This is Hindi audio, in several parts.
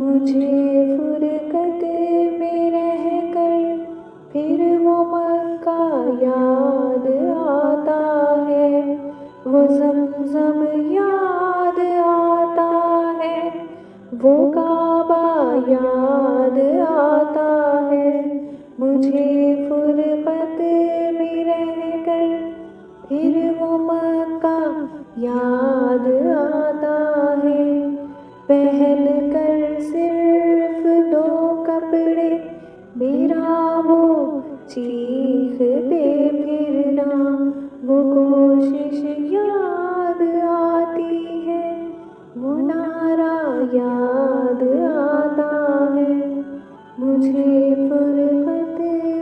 मुझे फुरकत में रह कर फिर वो मक्का याद आता है, वो ज़मज़म याद आता है, वो काबा याद आता है। मुझे फुरकत में रह कर फिर वो मक्का याद आता है। पहन कर सिर्फ 2 कपड़े मेरा वो चीखते फिरना, वो कोशिश याद आती है, वो नारा याद आता है। मुझे फुरकत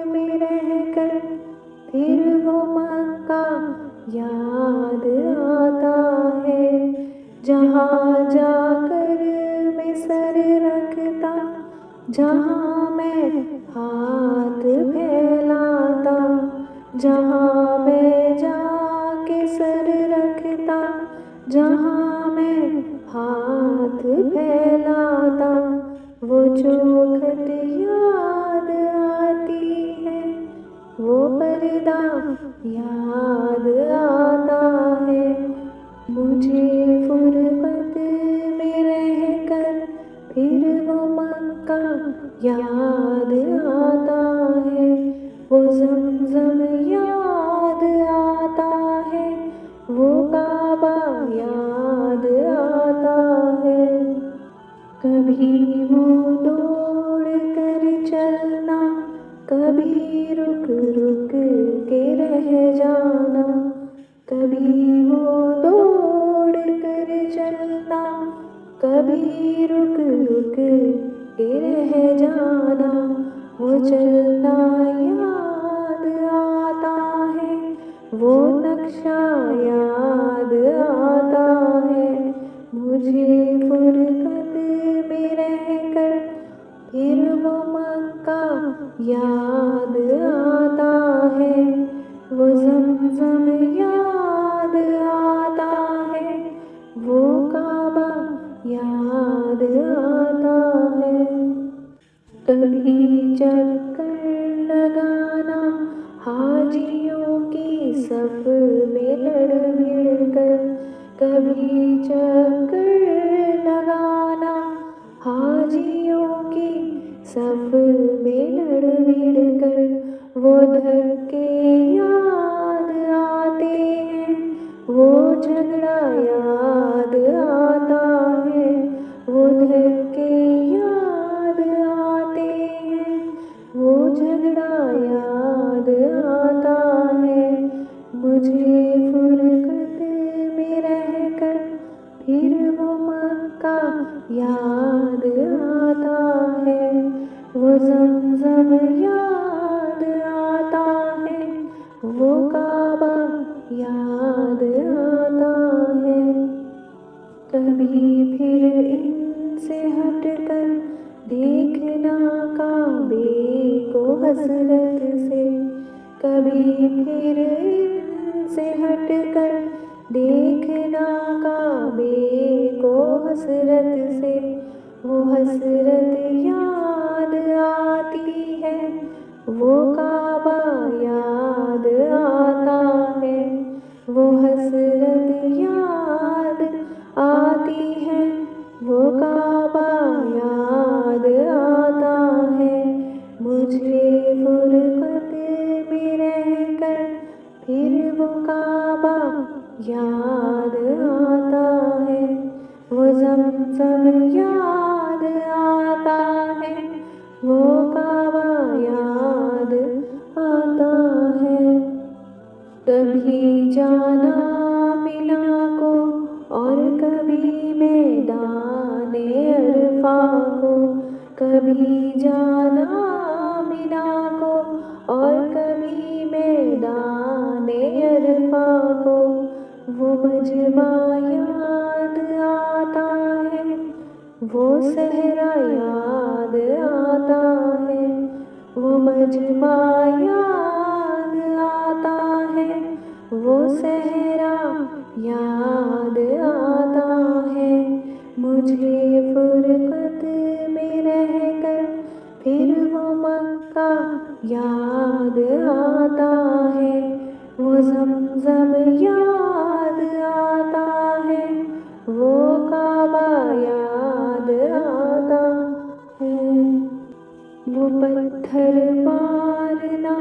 में रह कर फिर वो मक्का याद आता है। जहाँ जाकर मैं सर रखता, जहाँ मैं हाथ फैलाता, जहाँ मैं जाके सर रखता, जहाँ मैं हाथ फैलाता, वो चौखट याद आती है, वो पर्दा याद आता है। मुझे फुरकत में रह कर फिर वो मक्का याद आता है, वो ज़मज़म याद आता है, वो काबा याद आता है। कभी वो दौड़ कर चलना, कभी रुक रुक के रह जाना, कभी वो दौड़ कर चलना, कभी रुक रुक के रह जाना, वो चलना याद आता है, वो नक्शा याद आता है। मुझे फुरकत में रह कर फिर वो मक्का याद आता है, वो ज़मज़म याद आता है, वो काबा याद आता है। कभी चक्कर लगाना हाजियों की सफ में लड़ भिड़ कर, कभी चक्कर लगाना हाजियों की सफ में लड़ भिड़ कर, वो धक्के याद आते हैं, वो झगड़ा याद आता है, वो धक्के याद आते हैं, वो झगड़ा याद आता है। मुझे फुरकत में रह कर फिर वो मक्का याद आता है, वो ज़मज़म याद आता है, वो काबा याद आता है। कभी फिर इनसे हट कर देखना काबे को हसरत से, कभी फिर इनसे हट कर देखना काबे को हसरत से, वो हसरत याद आती है, वो काबा याद आता है, वो हसरत याद आती है, वो काबा याद आता है। मुझे फुरकत में रह कर फिर वो काबा याद आता है, वो ज़मज़म याद आता है, वो काबा याद आता है। कभी जाना मिला को और कभी मैदाने अरफा को, कभी जाना मिला को और कभी मैदाने अरफा को, वो मजमा याद आता है, वो सहरा याद आता है, वो मजमा याद आता है, वो सहरा याद आता है। मुझे फुरकत याद आता है, वो ज़मज़म याद आता है, वो काबा याद आता है। वो पत्थर मारना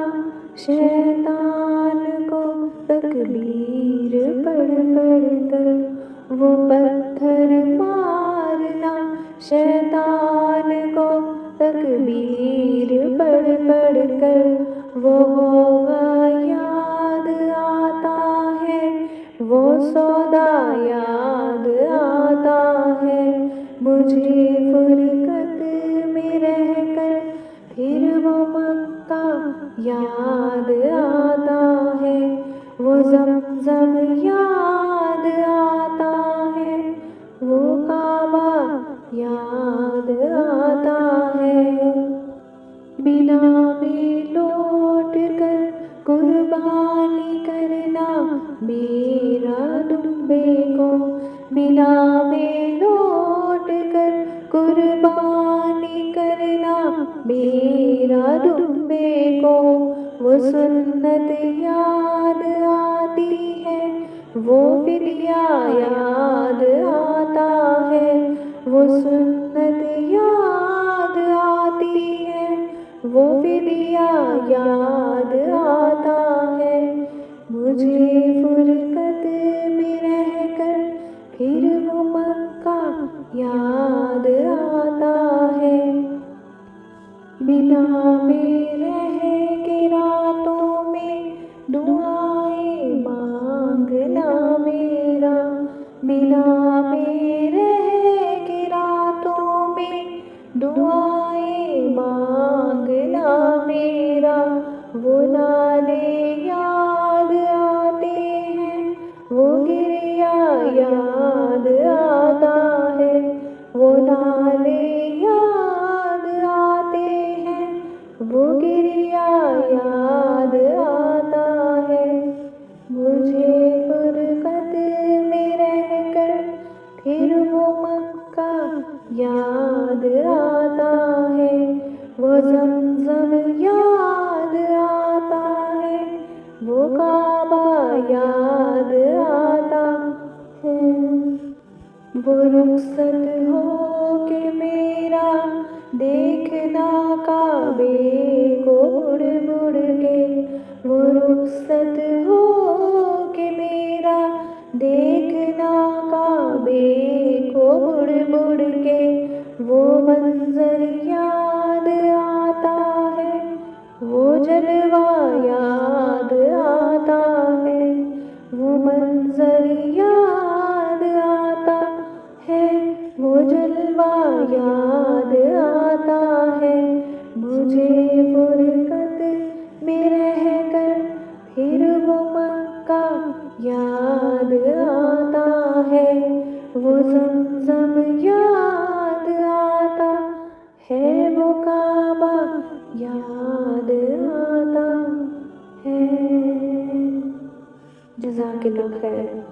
शैतान को तकबीर पढ़ पढ़ कर, वो पत्थर मारना शैतान को तकबीर पढ़ पढ़ कर, वो होगा याद आता है, वो सौदा याद आता है। मुझे फुरकत में रहकर फिर वो मक्का याद आता है, वो ज़मज़म याद आता है, वो काबा याद आता है। बिना में लौट कर कुर्बानी करना मेरा दुम्बे को, बिना में लौट कर कुर्बानी करना मेरा दुम्बे को। वो सुन्नत याद आती है, वो फिदिया याद आता है, वो सुन्नत याद आती है, वो फिदिया याद आता है। मुझे फुरकत में रहकर फिर वो मक्का याद आता है। बिना में रह के रातों में दुआएं मांगना मेरा, बिना में रह के रातों में दुआएं मांगना मेरा। वो नाले याद आते हैं, वो गिरिया याद आता है, वो नाले याद आते हैं, वो गिरिया याद आता है। मुझे फुरकत में रहकर फिर वो मक्का याद आता है, वो ज़मज़म याद आता है, वो काबा याद आता है। वो रुखसत हो के मेरा देखना काबे को मुड़ मुड़ के, वो रुखसत हो के मेरा देखना काबे को मुड़ मुड़ के। वो मंज़र याद आता है, वो जलवा याद आता है, वो मंज़र याद आता है, वो जलवा याद आता है। मुझे फुरकत में रहकर फिर वो मक्का याद आता है, वो ज़मज़म याद आता है, वो काबा याद आता है। जज़ाकल्लाह खैर।